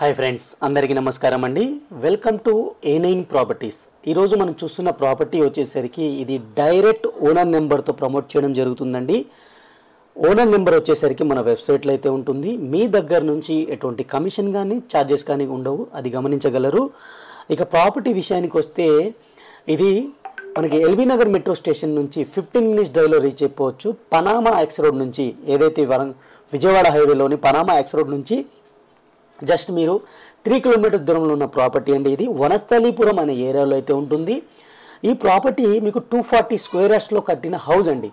Hi friends, అందరికీ నమస్కారం అండి. Welcome to A9 properties. ఈరోజు మనం చూస్తున్న ప్రాపర్టీ వచ్చేసరికి ఇది డైరెక్ట్ ఓనర్ నెంబర్తో ప్రమోట్ చేయడం జరుగుతుందండి. ఓనర్ నెంబర్ వచ్చేసరికి మన వెబ్సైట్లో అయితే ఉంటుంది. మీ దగ్గర నుంచి ఎటువంటి కమిషన్ కానీ ఛార్జెస్ కానీ ఉండవు, అది గమనించగలరు. ఇక ప్రాపర్టీ విషయానికి వస్తే ఇది మనకి ఎల్బీ నగర్ మెట్రో స్టేషన్ నుంచి 15 మినిట్స్ డ్రైవ్లో రీచ్ అయిపోవచ్చు. పనామా ఎక్స్ రోడ్ నుంచి, ఏదైతే విజయవాడ హైవేలోని పనామా ఎక్స్ రోడ్ నుంచి జస్ట్ మీరు 3 కిలోమీటర్స్ దూరంలో ఉన్న ప్రాపర్టీ అండి. ఇది వనస్థలీపురం అనే ఏరియాలో అయితే ఉంటుంది. ఈ ప్రాపర్టీ మీకు 240 స్క్వేర్ యార్డ్స్లో కట్టిన హౌస్ అండి.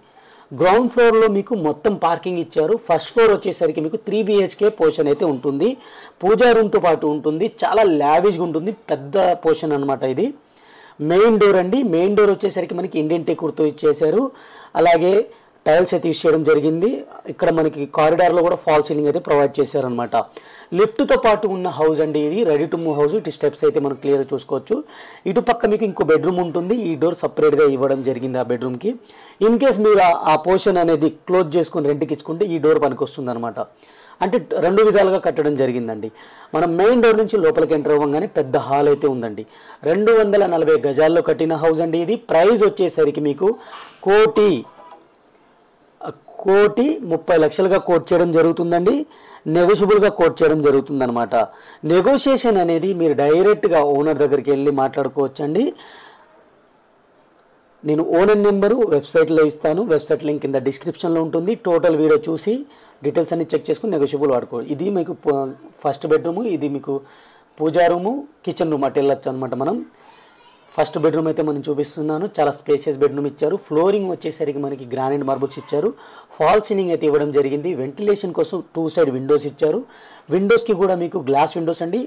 గ్రౌండ్ ఫ్లోర్లో మీకు మొత్తం పార్కింగ్ ఇచ్చారు. ఫస్ట్ ఫ్లోర్ వచ్చేసరికి మీకు 3 BHK పోర్షన్ అయితే ఉంటుంది. పూజా రూమ్తో పాటు ఉంటుంది. చాలా లావిష్గా ఉంటుంది, పెద్ద పోర్షన్ అనమాట. ఇది మెయిన్ డోర్ అండి. మెయిన్ డోర్ వచ్చేసరికి మనకి ఇండియన్ టెకూర్తో ఇచ్చేశారు. అలాగే టైల్స్ అయితే యూస్ చేయడం జరిగింది. ఇక్కడ మనకి కారిడార్లో కూడా ఫాల్ సీలింగ్ అయితే ప్రొవైడ్ చేశారనమాట. లిఫ్ట్తో పాటు ఉన్న హౌస్ అండి. ఇది రెడీ టు మూవ్ హౌస్. ఇటు స్టెప్స్ అయితే మనం క్లియర్గా చూసుకోవచ్చు. ఇటు పక్క మీకు ఇంకో బెడ్రూమ్ ఉంటుంది. ఈ డోర్ సపరేట్గా ఇవ్వడం జరిగింది ఆ బెడ్రూమ్కి. ఇన్ కేస్ మీరు ఆ పోర్షన్ అనేది క్లోజ్ చేసుకొని రెంట్కి ఇచ్చుకుంటే ఈ డోర్ పనికి వస్తుంది అనమాట. అంటే 2 విధాలుగా కట్టడం జరిగిందండి. మనం మెయిన్ డోర్ నుంచి లోపలికి ఎంటర్ అవ్వగానే పెద్ద హాల్ అయితే ఉందండి. 240 గజాల్లో కట్టిన హౌస్ అండి. ఇది ప్రైస్ వచ్చేసరికి మీకు 1,30,00,000గా కోట్ చేయడం జరుగుతుందండి. నెగోషియబుల్గా కోట్ చేయడం జరుగుతుంది అనమాట. నెగోషియేషన్ అనేది మీరు డైరెక్ట్గా ఓనర్ దగ్గరికి వెళ్ళి మాట్లాడుకోవచ్చండి. నేను ఓనర్ నెంబరు వెబ్సైట్లో ఇస్తాను. వెబ్సైట్ లింక్ కింద డిస్క్రిప్షన్లో ఉంటుంది. టోటల్ వీడియో చూసి డీటెయిల్స్ అన్ని చెక్ చేసుకుని నెగోషియబుల్ వాడుకోవాలి. ఇది మీకు ఫస్ట్ బెడ్రూము, ఇది మీకు పూజా రూము, కిచెన్ రూమ్ అటు వెళ్ళొచ్చు అనమాట. మనం ఫస్ట్ బెడ్రూమ్ అయితే మనం చూపిస్తున్నాను. చాలా స్పేసియస్ బెడ్రూమ్ ఇచ్చారు. ఫ్లోరింగ్ వచ్చేసరికి మనకి గ్రానైట్ మార్బుల్స్ ఇచ్చారు. ఫాల్ సీలింగ్ అయితే ఇవ్వడం జరిగింది. వెంటిలేషన్ కోసం 2 సైడ్ విండోస్ ఇచ్చారు. విండోస్కి కూడా మీకు గ్లాస్ విండోస్ అండి.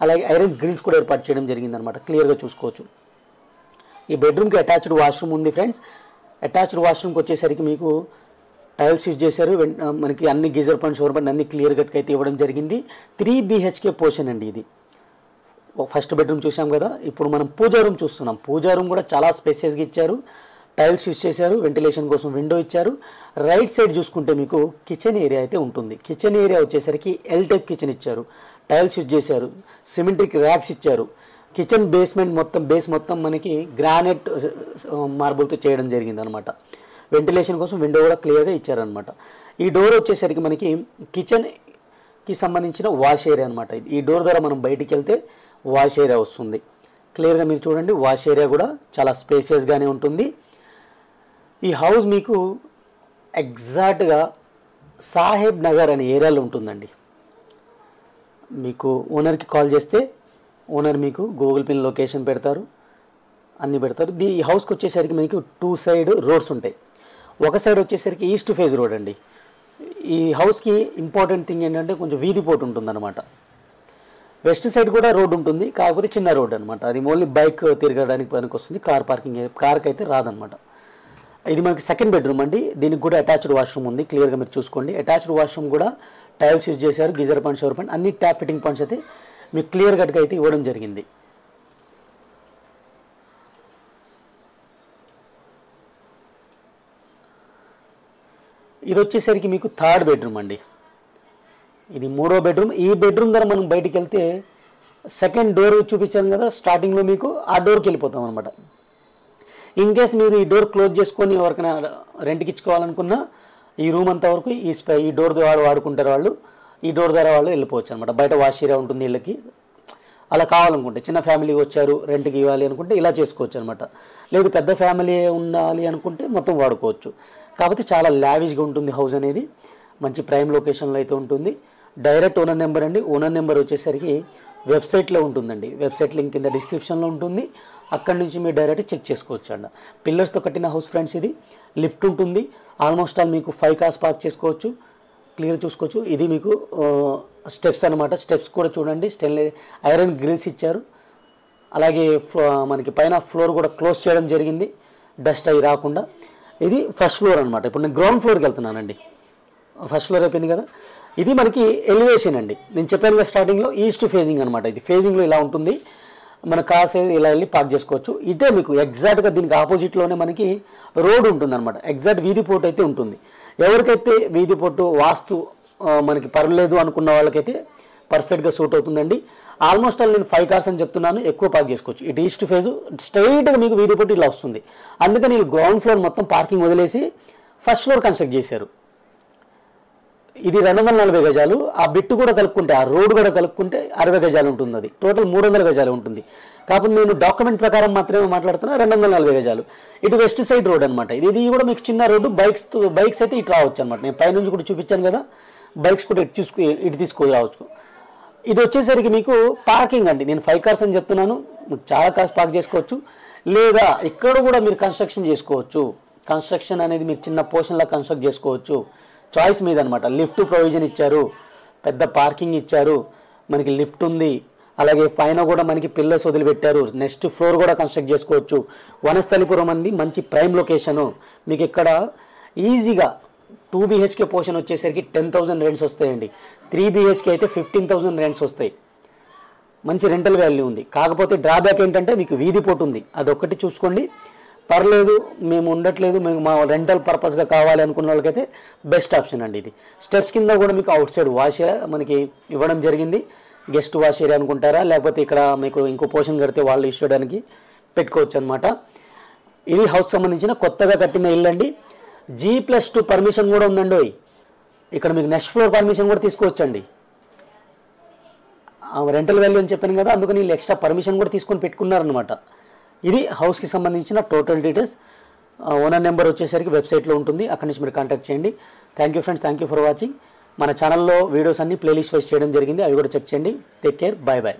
అలాగే ఐరన్ గ్రిల్స్ కూడా ఏర్పాటు చేయడం జరిగింది అనమాట. క్లియర్గా చూసుకోవచ్చు. ఈ బెడ్రూమ్కి అటాచ్డ్ వాష్రూమ్ ఉంది ఫ్రెండ్స్. అటాచ్డ్ వాష్రూమ్కి వచ్చేసరికి మీకు టైల్స్ యూజ్ చేశారు. మనకి అన్ని గీజర్ పాయింట్, షవర్ పాయింట్ అన్ని క్లియర్ కట్గా అయితే ఇవ్వడం జరిగింది. 3 BHK పోర్షన్ అండి ఇది. ఫస్ట్ బెడ్రూమ్ చూసాం కదా. ఇప్పుడు మనం పూజా రూమ్ చూస్తున్నాం. పూజా రూమ్ కూడా చాలా స్పేసియస్గా ఇచ్చారు. టైల్స్ యూజ్ చేశారు. వెంటిలేషన్ కోసం విండో ఇచ్చారు. రైట్ సైడ్ చూసుకుంటే మీకు కిచెన్ ఏరియా అయితే ఉంటుంది. కిచెన్ ఏరియా వచ్చేసరికి L టైప్ కిచెన్ ఇచ్చారు. టైల్స్ యూజ్ చేశారు. సిమెంట్రిక్ ర్యాక్స్ ఇచ్చారు. కిచెన్ బేస్మెంట్ బేస్ మొత్తం మనకి గ్రానైట్ మార్బుల్తో చేయడం జరిగింది అనమాట. వెంటిలేషన్ కోసం విండో కూడా క్లియర్గా ఇచ్చారనమాట. ఈ డోర్ వచ్చేసరికి మనకి కిచెన్కి సంబంధించిన వాష్ ఏరియా అనమాట. ఈ డోర్ ద్వారా మనం బయటికి వెళ్తే వాష్ ఏరియా వస్తుంది. క్లియర్గా మీరు చూడండి. వాష్ ఏరియా కూడా చాలా స్పేసియస్గానే ఉంటుంది. ఈ హౌస్ మీకు ఎగ్జాక్ట్గా సాహెబ్ నగర్ అనే ఏరియాలో ఉంటుందండి. మీకు ఓనర్కి కాల్ చేస్తే ఓనర్ మీకు గూగుల్ పిన్ లొకేషన్ పెడతారు, అన్నీ పెడతారు. ఈ హౌస్కి వచ్చేసరికి మీకు 2 సైడ్ రోడ్స్ ఉంటాయి. ఒక సైడ్ వచ్చేసరికి ఈస్ట్ ఫేజ్ రోడ్ అండి. ఈ హౌస్కి ఇంపార్టెంట్ థింగ్ ఏంటంటే కొంచెం వీధి పోటు ఉంటుందన్నమాట. వెస్ట్ సైడ్ కూడా రోడ్ ఉంటుంది, కాకపోతే చిన్న రోడ్ అనమాట. అది ఓన్లీ బైక్ తిరగడానికి పనికి వస్తుంది. కార్కి అయితే రాదనమాట. ఇది మనకి సెకండ్ బెడ్రూమ్ అండి. దీనికి కూడా అటాచ్డ్ వాష్రూమ్ ఉంది. క్లియర్గా మీరు చూసుకోండి. అటాచ్డ్ వాష్రూమ్ కూడా టైల్స్ యూజ్ చేశారు. గీజర్ పాయింట్, షవర్ పాయింట్ అన్ని ట్యాప్ ఫిట్టింగ్ పాయింట్స్ అయితే మీకు క్లియర్ కట్గా అయితే ఇవ్వడం జరిగింది. ఇది వచ్చేసరికి మీకు థర్డ్ బెడ్రూమ్ అండి. ఇది 3వ బెడ్రూమ్. ఈ బెడ్రూమ్ ద్వారా మనం బయటికి వెళ్తే సెకండ్ డోర్ చూపించాను కదా స్టార్టింగ్లో, మీకు ఆ డోర్కి వెళ్ళిపోతాం అనమాట. ఇన్ కేస్ మీరు ఈ డోర్ క్లోజ్ చేసుకొని ఎవరికైనా రెంట్కి ఇచ్చుకోవాలనుకున్నా ఈ రూమ్ అంతా వరకు ఈ డోర్ ద్వారా వాడుకుంటారు వాళ్ళు. ఈ డోర్ ద్వారా వాళ్ళు వెళ్ళిపోవచ్చు అనమాట. బయట వాష్ ఏరియా ఉంటుంది వీళ్ళకి. అలా కావాలనుకుంటే, చిన్న ఫ్యామిలీ వచ్చారు రెంట్కి ఇవ్వాలి అనుకుంటే ఇలా చేసుకోవచ్చు అనమాట. లేదు పెద్ద ఫ్యామిలీ ఉండాలి అనుకుంటే మొత్తం వాడుకోవచ్చు. కాకపోతే చాలా లావిష్గా ఉంటుంది హౌస్ అనేది. మంచి ప్రైమ్ లొకేషన్లో అయితే ఉంటుంది. డైరెక్ట్ ఓనర్ నెంబర్ అండి. ఓనర్ నెంబర్ వచ్చేసరికి వెబ్సైట్లో ఉంటుందండి. వెబ్సైట్ లింక్ కింద డిస్క్రిప్షన్లో ఉంటుంది. అక్కడి నుంచి మీరు డైరెక్ట్ చెక్ చేసుకోవచ్చు అండి. పిల్లర్స్తో కట్టిన హౌస్ ఫ్రెండ్స్. ఇది లిఫ్ట్ ఉంటుంది. ఆల్మోస్ట్ ఆల్ మీకు 5 కార్స్ పార్క్ చేసుకోవచ్చు. క్లియర్ చూసుకోవచ్చు. ఇది మీకు స్టెప్స్ అనమాట. స్టెప్స్ కూడా చూడండి. ఐరన్ గ్రిల్స్ ఇచ్చారు. అలాగే మనకి పైన ఫ్లోర్ కూడా క్లోజ్ చేయడం జరిగింది, డస్ట్ అవి రాకుండా. ఇది ఫస్ట్ ఫ్లోర్ అనమాట. ఇప్పుడు నేను గ్రౌండ్ ఫ్లోర్కి వెళ్తున్నానండి. ఫస్ట్ ఫ్లోర్ అయిపోయింది కదా. ఇది మనకి ఎలివేషన్ అండి. నేను చెప్పాను కదా స్టార్టింగ్లో, ఈస్ట్ ఫేజింగ్ అనమాట. ఇది ఫేజింగ్లో ఇలా ఉంటుంది. మన కార్స్ ఇలా వెళ్ళి పార్క్ చేసుకోవచ్చు. ఇదే మీకు ఎగ్జాక్ట్గా దీనికి ఆపోజిట్లోనే మనకి రోడ్ ఉంటుందన్నమాట. ఎగ్జాక్ట్ వీధి పోటు అయితే ఉంటుంది. ఎవరికైతే వీధి పోటు వాస్తు మనకి పర్లేదు అనుకున్న వాళ్ళకైతే పర్ఫెక్ట్గా సూట్ అవుతుందండి. ఆల్మోస్ట్ ఆల్ నేను 5 కార్స్ అని చెప్తున్నాను, ఎక్కువ పార్క్ చేసుకోవచ్చు. ఇటు ఈస్ట్ ఫేజ్ స్ట్రైట్గా మీకు వీధి పొట్టి ఇలా వస్తుంది. అందుకని వీళ్ళు గ్రౌండ్ ఫ్లోర్ మొత్తం పార్కింగ్ వదిలేసి ఫస్ట్ ఫ్లోర్ కన్స్ట్రక్ట్ చేశారు. ఇది 240 గజాలు. ఆ బిట్టు కూడా కలుపుకుంటే, ఆ రోడ్ కూడా కలుపుకుంటే 60 గజాలు ఉంటుంది. అది టోటల్ 300 గజాలు ఉంటుంది. కాకపోతే నేను డాక్యుమెంట్ ప్రకారం మాత్రమే మాట్లాడుతున్నా. 240 గజాలు. ఇటు వెస్ట్ సైడ్ రోడ్ అనమాట. ఇది కూడా మీకు చిన్న రోడ్డు, బైక్స్ అయితే ఇటు రావచ్చు అనమాట. నేను పైనుంచి కూడా చూపించాను కదా, బైక్స్ కూడా ఇటు తీసుకురావచ్చు. ఇది వచ్చేసరికి మీకు పార్కింగ్ అండి. నేను 5 కార్స్ అని చెప్తున్నాను, మీకు చాలా కార్స్ పార్క్ చేసుకోవచ్చు. లేదా ఇక్కడ కూడా మీరు కన్స్ట్రక్షన్ చేసుకోవచ్చు. కన్స్ట్రక్షన్ అనేది మీరు చిన్న పోర్షన్లా కన్స్ట్రక్ట్ చేసుకోవచ్చు. చాయిస్ మీద అనమాట. లిఫ్ట్ ప్రొవిజన్ ఇచ్చారు, పెద్ద పార్కింగ్ ఇచ్చారు, మనకి లిఫ్ట్ ఉంది. అలాగే పైన కూడా మనకి పిల్లర్స్ వదిలిపెట్టారు. నెక్స్ట్ ఫ్లోర్ కూడా కన్స్ట్రక్ట్ చేసుకోవచ్చు. వనస్థలిపురం అంది మంచి ప్రైమ్ లొకేషను. మీకు ఇక్కడ ఈజీగా 2 BHK పోర్షన్ వచ్చేసరికి 10,000 రెంట్స్ వస్తాయండి. 3 BHK అయితే 15,000 రెంట్స్ వస్తాయి. మంచి రెంటల్ వాల్యూ ఉంది. కాకపోతే డ్రాబ్యాక్ ఏంటంటే మీకు వీధి పోటు ఉంది. అదొక్కటి చూసుకోండి. పర్లేదు, మేము ఉండట్లేదు, మేము మా రెంటల్ పర్పస్గా కావాలి అనుకున్న వాళ్ళకైతే బెస్ట్ ఆప్షన్ అండి ఇది. స్టెప్స్ కింద కూడా మీకు అవుట్ సైడ్ వాష్ ఏరియా మనకి ఇవ్వడం జరిగింది. గెస్ట్ వాష్ ఏరియా అనుకుంటారా, లేకపోతే ఇక్కడ మీకు ఇంకో పోర్షన్ కడితే వాళ్ళు ఇవ్వడానికి పెట్టుకోవచ్చు అనమాట. ఇది హౌస్ సంబంధించిన కొత్తగా కట్టిన ఇల్లు అండి. G+2 పర్మిషన్ కూడా ఉందండి. ఇక్కడ మీకు నెక్స్ట్ ఫ్లోర్ పర్మిషన్ కూడా తీసుకోవచ్చండి. రెంటల్ వాల్యూ అని చెప్పాను కదా, అందుకని వీళ్ళు ఎక్స్ట్రా పర్మిషన్ కూడా తీసుకొని పెట్టుకున్నారనమాట. ఇది హౌస్కి సంబంధించిన టోటల్ డీటెయిల్స్. ఓనర్ నెంబర్ వచ్చేసరికి వెబ్సైట్లో ఉంటుంది, అక్కడి నుంచి మీరు కాంటాక్ట్ చేయండి. Thank you friends, thank you for watching. మన ఛానల్లో వీడియోస్ అన్ని ప్లేలిస్ట్ వైజ్ చేయడం జరిగింది, అవి కూడా చెక్ చేయండి. Take care, bye bye.